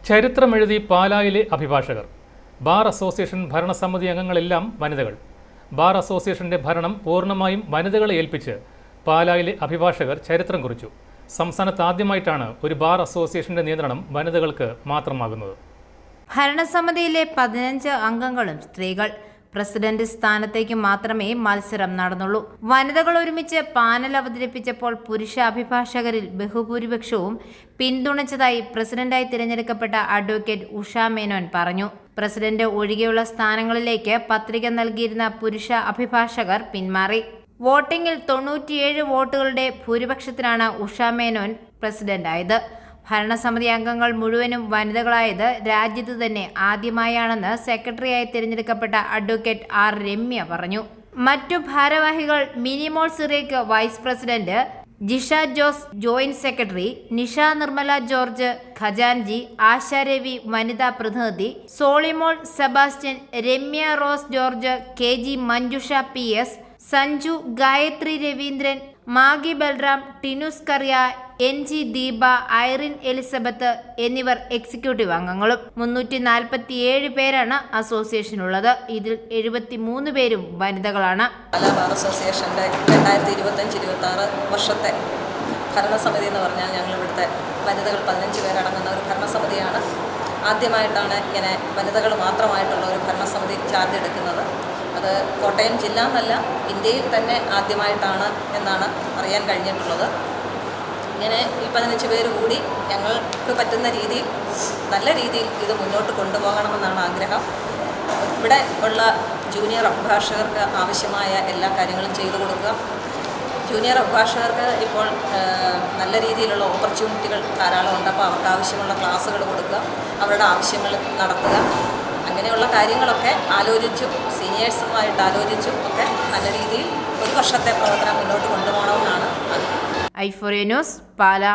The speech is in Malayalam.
ചരിത്രമെഴുതി പാലായിലെ അഭിഭാഷകർ. ബാർ അസോസിയേഷൻ ഭരണസമിതി അംഗങ്ങളെല്ലാം വനിതകൾ. ബാർ അസോസിയേഷന്റെ ഭരണം പൂർണ്ണമായും വനിതകളെ ഏൽപ്പിച്ച് പാലായിലെ അഭിഭാഷകർ ചരിത്രം കുറിച്ചു. സംസ്ഥാനത്ത് ആദ്യമായിട്ടാണ് ഒരു ബാർ അസോസിയേഷന്റെ നിയന്ത്രണം വനിതകൾക്ക് മാത്രമാകുന്നത്. ഭരണസമിതിയിലെ 15 അംഗങ്ങളും സ്ത്രീകൾ. പ്രസിഡന്റ് സ്ഥാനത്തേക്ക് മാത്രമേ മത്സരം നടന്നുള്ളൂ. വനിതകൾ ഒരുമിച്ച് പാനൽ അവതരിപ്പിച്ചപ്പോൾ പുരുഷ അഭിഭാഷകരിൽ ബഹുഭൂരിപക്ഷവും പിന്തുണച്ചതായി പ്രസിഡന്റായി തിരഞ്ഞെടുക്കപ്പെട്ട അഡ്വക്കേറ്റ് ഉഷ മേനോൻ പറഞ്ഞു. പ്രസിഡന്റ് ഒഴികെയുള്ള സ്ഥാനങ്ങളിലേക്ക് പത്രിക നൽകിയിരുന്ന പുരുഷ അഭിഭാഷകർ പിന്മാറി. വോട്ടിംഗിൽ 97 വോട്ടുകളുടെ ഭൂരിപക്ഷത്തിനാണ് ഉഷ മേനോൻ പ്രസിഡന്റായത്. ഭരണസമിതി അംഗങ്ങൾ മുഴുവനും വനിതകളായത് രാജ്യത്ത് തന്നെ ആദ്യമായാണെന്ന് സെക്രട്ടറിയായി തിരഞ്ഞെടുക്കപ്പെട്ട അഡ്വക്കേറ്റ് ആർ രമ്യ പറഞ്ഞു. മറ്റു ഭാരവാഹികൾ മിനിമോൾ സിറേക്ക് vice president, Jisha Jose joint secretary, Nisha Nirmala George ഖജാൻജി, ആശാ രവി വനിതാ പ്രതിനിധി, Solimol Sebastian, Ramya Rose George, KG Manjusha PS, Sanju, Gayathri Raveendran, Maggie Balram, Tinus Kariya, NG Deepa, Irene Elizabeth എന്നിവർ എക്സിക്യൂട്ടീവ് അംഗങ്ങളും. 347 പേരാണ് അസോസിയേഷനുള്ളത്. ഇതിൽ 73 പേരും വനിതകളാണ്. പാലാ ബാർ അസോസിയേഷൻ്റെ 2025-26 വർഷത്തെ ഭരണസമിതി എന്ന് പറഞ്ഞാൽ ഞങ്ങൾ ഇവിടുത്തെ വനിതകൾ 15 പേരടങ്ങുന്ന ഒരു ഭരണസമിതിയാണ്. ആദ്യമായിട്ടാണ് ഇങ്ങനെ വനിതകൾ മാത്രമായിട്ടുള്ള ഒരു ഭരണസമിതി ചാർജ് എടുക്കുന്നത്. അത് കോട്ടയം ജില്ല എന്നല്ല, ഇന്ത്യയിൽ തന്നെ ആദ്യമായിട്ടാണ് എന്നാണ് അറിയാൻ കഴിഞ്ഞിട്ടുള്ളത്. ഇങ്ങനെ ഈ 15 പേര് കൂടി ഞങ്ങൾക്ക് പറ്റുന്ന രീതിയിൽ നല്ല രീതിയിൽ ഇത് മുന്നോട്ട് കൊണ്ടുപോകണമെന്നാണ് ആഗ്രഹം. ഇവിടെ ഉള്ള ജൂനിയർ അഭിഭാഷകർക്ക് ആവശ്യമായ എല്ലാ കാര്യങ്ങളും ചെയ്തു കൊടുക്കുക. ജൂനിയർ അഭിഭാഷകർക്ക് ഇപ്പോൾ നല്ല രീതിയിലുള്ള ഓപ്പർച്യൂണിറ്റികൾ ധാരാളം ഉണ്ട്. അപ്പോൾ അവർക്ക് ആവശ്യമുള്ള ക്ലാസ്സുകൾ കൊടുക്കുക, അവരുടെ ആവശ്യങ്ങൾ നടത്തുക. അങ്ങനെയുള്ള കാര്യങ്ങളൊക്കെ ആലോചിച്ചും സീനിയേഴ്സുമായിട്ട് ആലോചിച്ചും ഒക്കെ നല്ല രീതിയിൽ ഒരു വർഷത്തെ പ്രവർത്തനം മുന്നോട്ട് കൊണ്ടുപോകണമെന്നാണ്. i4A news, Pala.